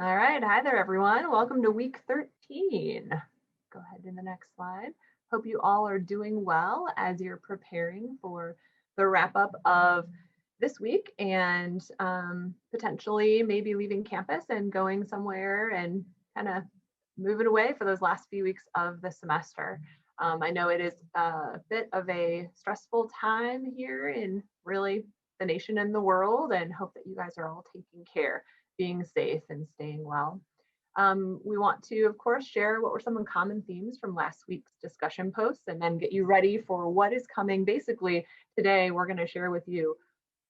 All right, hi there everyone. Welcome to week 13. Go ahead to the next slide. Hope you all are doing well as you're preparing for the wrap up of this week and potentially maybe leaving campus and going somewhere and kind of moving away for those last few weeks of the semester. I know it is a bit of a stressful time here in really the nation and the world, and hope that you guys are all taking care, being safe and staying well. We want to, of course, share what were some common themes from last week's discussion posts and then get you ready for what is coming. Basically, today we're going to share with you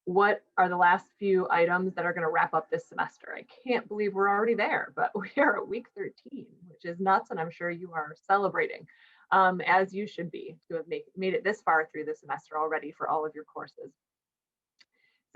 what are the last few items that are going to wrap up this semester. I can't believe we're already there, but we are at week 13, which is nuts, and I'm sure you are celebrating, as you should be, to have made it this far through the semester already for all of your courses.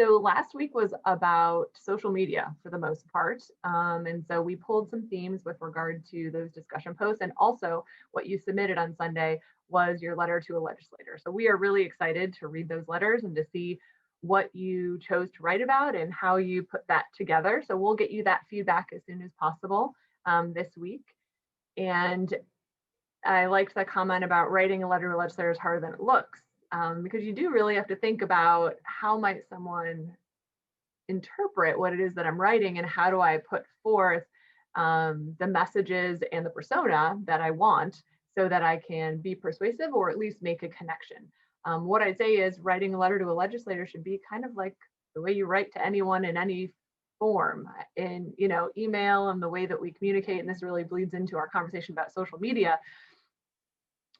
So last week was about social media for the most part. And so we pulled some themes with regard to those discussion posts, and also what you submitted on Sunday was your letter to a legislator. So we are really excited to read those letters and to see what you chose to write about and how you put that together. So we'll get you that feedback as soon as possible this week. And I liked that comment about writing a letter to a legislator is harder than it looks. Because you do really have to think about how might someone interpret what it is that I'm writing, and how do I put forth the messages and the persona that I want so that I can be persuasive or at least make a connection. What I'd say is writing a letter to a legislator should be kind of like the way you write to anyone in any form, in email, and the way that we communicate. And this really bleeds into our conversation about social media.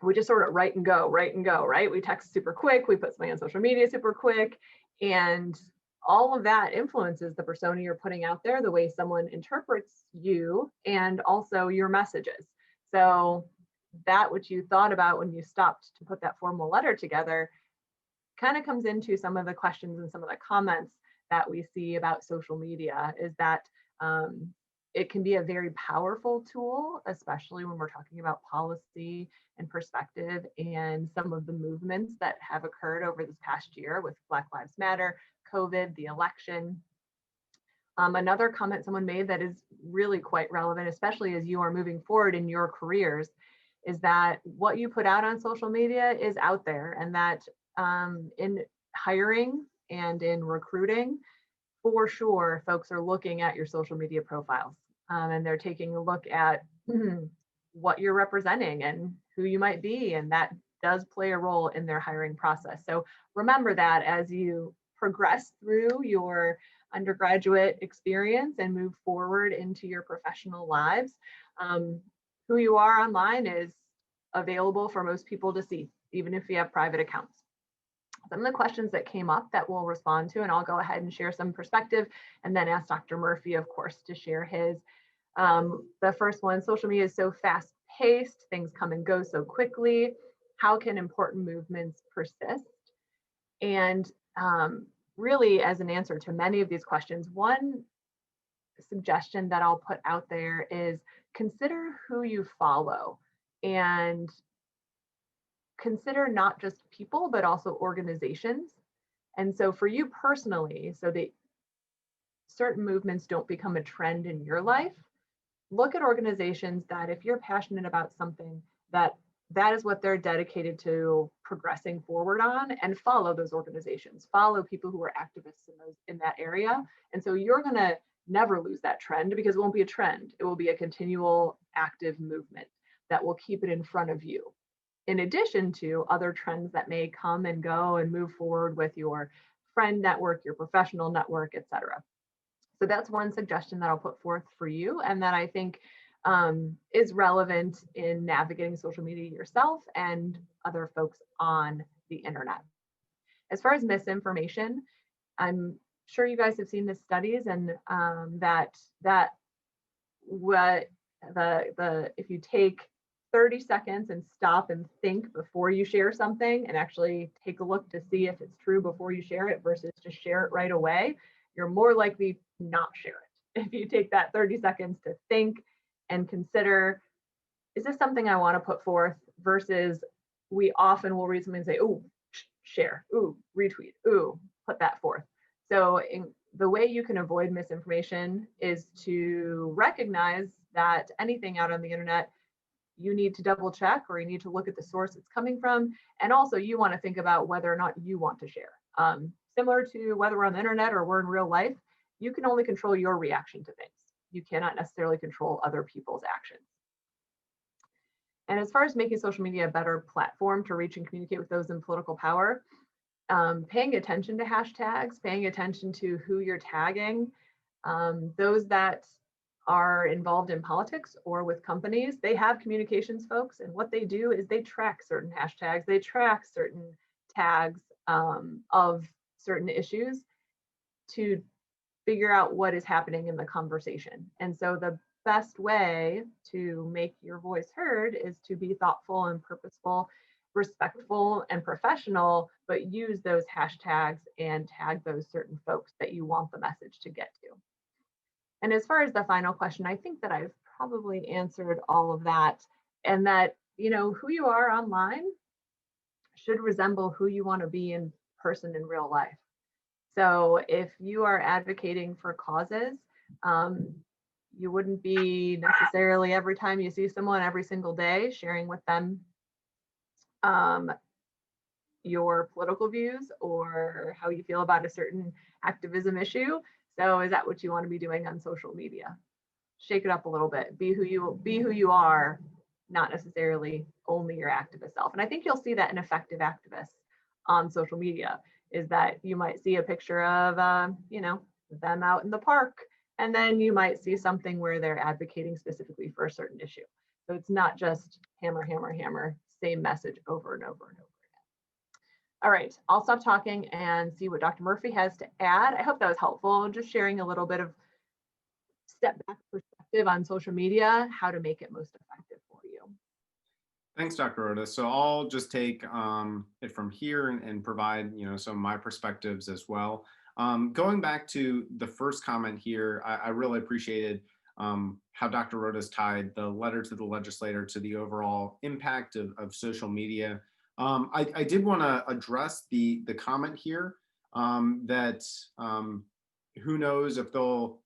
We just sort of write and go, right? We text super quick, we put something on social media super quick, and all of that influences the persona you're putting out there, the way someone interprets you, and also your messages. So that which you thought about when you stopped to put that formal letter together kind of comes into some of the questions and some of the comments that we see about social media, is that it can be a very powerful tool, especially when we're talking about policy and perspective and some of the movements that have occurred over this past year with Black Lives Matter, COVID, the election. Another comment someone made that is really quite relevant, especially as you are moving forward in your careers, is that what you put out on social media is out there, and that in hiring and in recruiting, for sure, folks are looking at your social media profiles, and they're taking a look at what you're representing and who you might be, and that does play a role in their hiring process. So remember that as you progress through your undergraduate experience and move forward into your professional lives, who you are online is available for most people to see, even if you have private accounts. Some of the questions that came up that we'll respond to, and I'll go ahead and share some perspective and then ask Dr. Murphy, of course, to share his. The first one, social media is so fast paced, things come and go so quickly. How can important movements persist? And really, as an answer to many of these questions, one suggestion that I'll put out there is consider who you follow, and consider not just people, but also organizations. And so for you personally, so that certain movements don't become a trend in your life, look at organizations that if you're passionate about something, that is what they're dedicated to progressing forward on, and follow those organizations, follow people who are activists in that area. And so you're going to never lose that trend, because it won't be a trend. It will be a continual active movement that will keep it in front of you, in addition to other trends that may come and go and move forward with your friend network, your professional network, etc. So that's one suggestion that I'll put forth for you, and that I think is relevant in navigating social media yourself and other folks on the internet. As far as misinformation, I'm sure you guys have seen the studies, and if you take 30 seconds and stop and think before you share something, and actually take a look to see if it's true before you share it versus just share it right away, you're more likely to not share it. If you take that 30 seconds to think and consider, is this something I want to put forth, versus we often will read something and say, oh, share, ooh, retweet, ooh, put that forth. So the way you can avoid misinformation is to recognize that anything out on the internet, you need to double check, or you need to look at the source it's coming from. And also you want to think about whether or not you want to share. Similar to whether we're on the internet or we're in real life, you can only control your reaction to things. You cannot necessarily control other people's actions. And as far as making social media a better platform to reach and communicate with those in political power, paying attention to hashtags, paying attention to who you're tagging, those that are involved in politics or with companies, they have communications folks, and what they do is they track certain hashtags, they track certain tags of certain issues to figure out what is happening in the conversation. And so the best way to make your voice heard is to be thoughtful and purposeful, respectful and professional, but use those hashtags and tag those certain folks that you want the message to get to. And as far as the final question, I think that I've probably answered all of that, and that, you know, who you are online should resemble who you want to be in person in real life. So if you are advocating for causes, you wouldn't be necessarily every time you see someone every single day sharing with them your political views or how you feel about a certain activism issue. So is that what you want to be doing on social media? Shake it up a little bit. Be who you are, not necessarily only your activist self. And I think you'll see that in effective activists on social media, is that you might see a picture of you know, them out in the park, and then you might see something where they're advocating specifically for a certain issue. So it's not just hammer, hammer, hammer, same message over and over and over. All right, I'll stop talking and see what Dr. Murphy has to add. I hope that was helpful, just sharing a little bit of step back perspective on social media, how to make it most effective for you. Thanks, Dr. Otis. So I'll just take it from here and provide, you know, some of my perspectives as well. Going back to the first comment here, I really appreciated how Dr. Otis tied the letter to the legislator to the overall impact of social media. I did want to address the comment here that who knows if they'll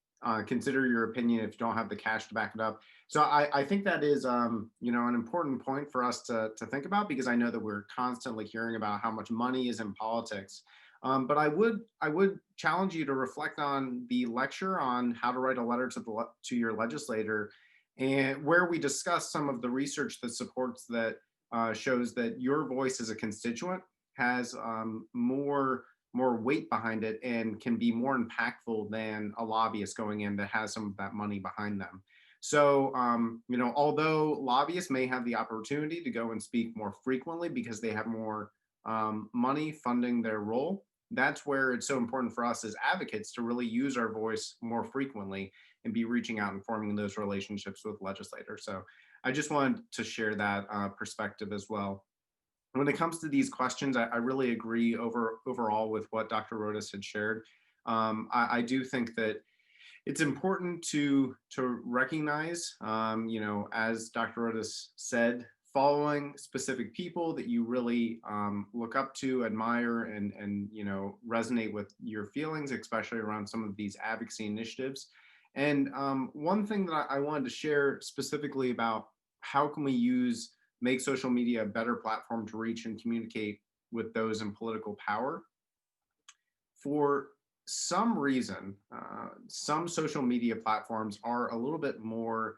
consider your opinion if you don't have the cash to back it up. So I think that is, you know, an important point for us to think about, because I know that we're constantly hearing about how much money is in politics. But I would challenge you to reflect on the lecture on how to write a letter to your legislator, and where we discuss some of the research that supports that, shows that your voice as a constituent has more weight behind it and can be more impactful than a lobbyist going in that has some of that money behind them. So, you know, although lobbyists may have the opportunity to go and speak more frequently because they have more money funding their role, that's where it's so important for us as advocates to really use our voice more frequently and be reaching out and forming those relationships with legislators. So I just wanted to share that perspective as well. When it comes to these questions, I really agree overall with what Dr. Rodas had shared. I do think that it's important to recognize, you know, as Dr. Rodas said, following specific people that you really look up to, admire, and you know, resonate with your feelings, especially around some of these advocacy initiatives. And one thing that I wanted to share specifically about how can we make social media a better platform to reach and communicate with those in political power. For some reason, some social media platforms are a little bit more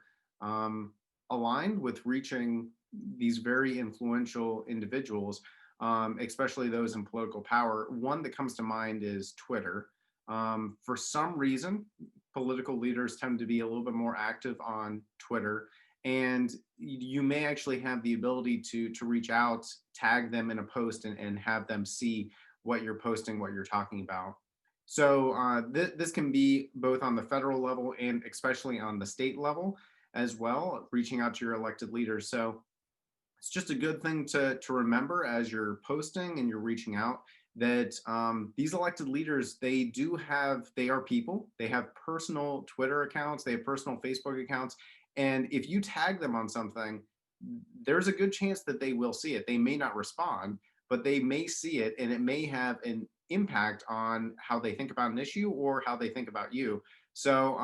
aligned with reaching these very influential individuals, especially those in political power. One that comes to mind is Twitter. For some reason, political leaders tend to be a little bit more active on Twitter, and you may actually have the ability to reach out, tag them in a post, and have them see what you're posting, what you're talking about. So this can be both on the federal level and especially on the state level as well, reaching out to your elected leaders. So it's just a good thing to remember as you're posting and you're reaching out, that these elected leaders, they are people. They have personal Twitter accounts, they have personal Facebook accounts. And if you tag them on something, there's a good chance that they will see it. They may not respond, but they may see it, and it may have an impact on how they think about an issue or how they think about you. So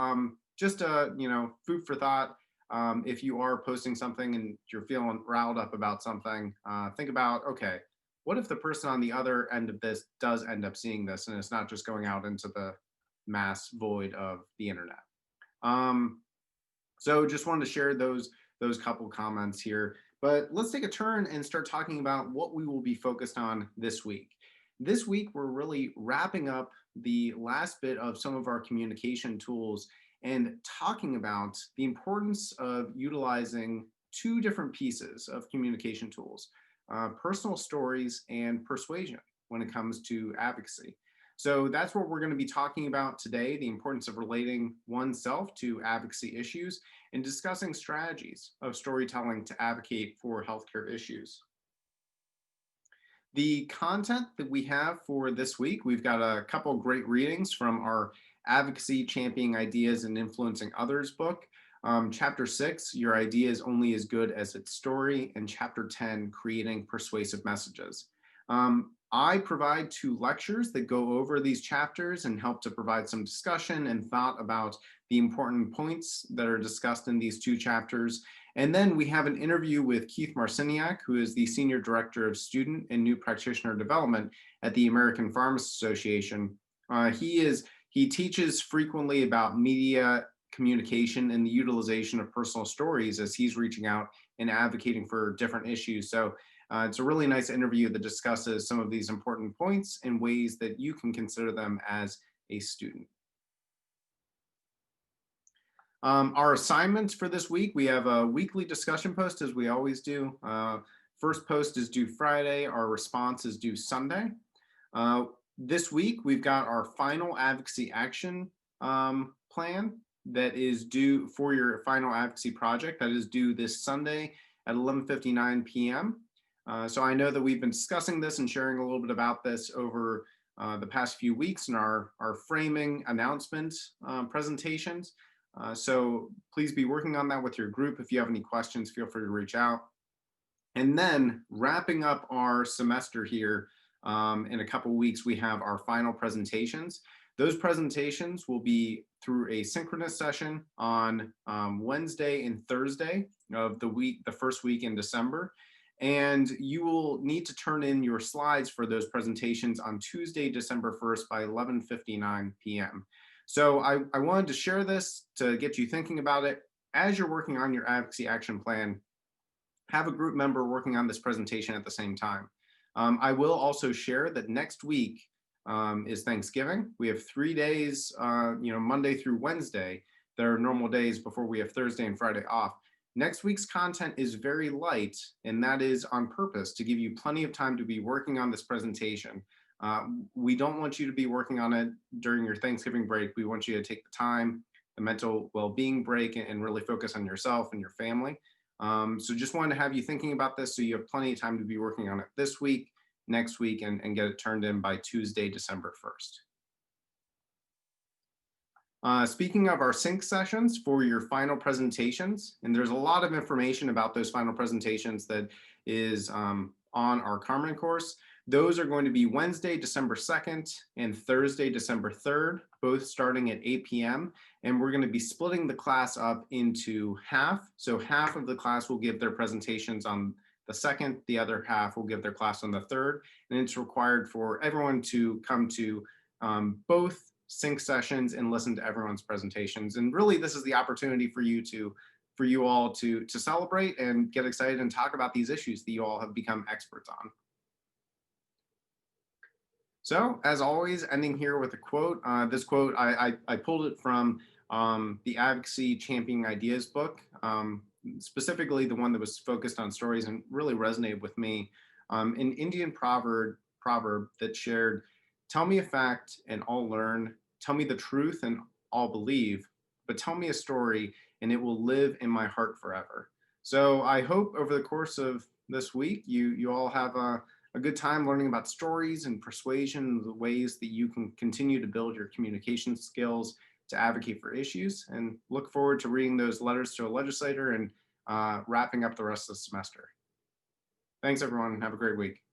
just food for thought. If you are posting something and you're feeling riled up about something, think about, okay, what if the person on the other end of this does end up seeing this and it's not just going out into the mass void of the internet? Um, so just wanted to share those couple comments here. But let's take a turn and start talking about what we will be focused on this week. This week, we're really wrapping up the last bit of some of our communication tools and talking about the importance of utilizing two different pieces of communication tools, personal stories and persuasion when it comes to advocacy. So that's what we're going to be talking about today, the importance of relating oneself to advocacy issues and discussing strategies of storytelling to advocate for healthcare issues. The content that we have for this week, we've got a couple great readings from our Advocacy Championing Ideas and Influencing Others book. Chapter 6, Your Idea is Only as Good as Its Story, and Chapter 10, Creating Persuasive Messages. I provide 2 lectures that go over these chapters and help to provide some discussion and thought about the important points that are discussed in these 2 chapters. And then we have an interview with Keith Marciniak, who is the Senior Director of Student and New Practitioner Development at the American Pharmacists Association. He teaches frequently about media communication and the utilization of personal stories as he's reaching out and advocating for different issues. So it's a really nice interview that discusses some of these important points and ways that you can consider them as a student. Our assignments for this week, we have a weekly discussion post as we always do. First post is due Friday. Our response is due Sunday. This week, we've got our final advocacy action plan that is due for your final advocacy project that is due this Sunday at 11:59 p.m. So I know that we've been discussing this and sharing a little bit about this over the past few weeks in our framing announcement presentations. So please be working on that with your group. If you have any questions, feel free to reach out. And then wrapping up our semester here in a couple weeks, we have our final presentations. Those presentations will be through a synchronous session on Wednesday and Thursday of the first week in December. And you will need to turn in your slides for those presentations on Tuesday, December 1st by 11:59 p.m. So I wanted to share this to get you thinking about it. As you're working on your advocacy action plan, have a group member working on this presentation at the same time. I will also share that next week is Thanksgiving. We have 3 days, Monday through Wednesday. There are normal days before we have Thursday and Friday off. Next week's content is very light, and that is on purpose to give you plenty of time to be working on this presentation. We don't want you to be working on it during your Thanksgiving break. We want you to take the time, the mental well-being break, and really focus on yourself and your family. So just wanted to have you thinking about this so you have plenty of time to be working on it this week, next week, and get it turned in by Tuesday, December 1st. Speaking of our sync sessions for your final presentations, and there's a lot of information about those final presentations that is on our Carmen course. Those are going to be Wednesday, December 2nd and Thursday, December 3rd, both starting at 8 p.m. And we're going to be splitting the class up into half. So half of the class will give their presentations on the 2nd, the other half will give their class on the 3rd. And it's required for everyone to come to both sync sessions and listen to everyone's presentations. And really, this is the opportunity for you all to celebrate and get excited and talk about these issues that you all have become experts on. So, as always, ending here with a quote. This quote, I pulled it from the Advocacy Championing Ideas book, specifically the one that was focused on stories and really resonated with me. An Indian proverb that shared, "Tell me a fact and I'll learn. Tell me the truth and I'll believe. But tell me a story and it will live in my heart forever." So I hope over the course of this week, you all have a good time learning about stories and persuasion, the ways that you can continue to build your communication skills to advocate for issues, and look forward to reading those letters to a legislator and wrapping up the rest of the semester. Thanks, everyone, and have a great week.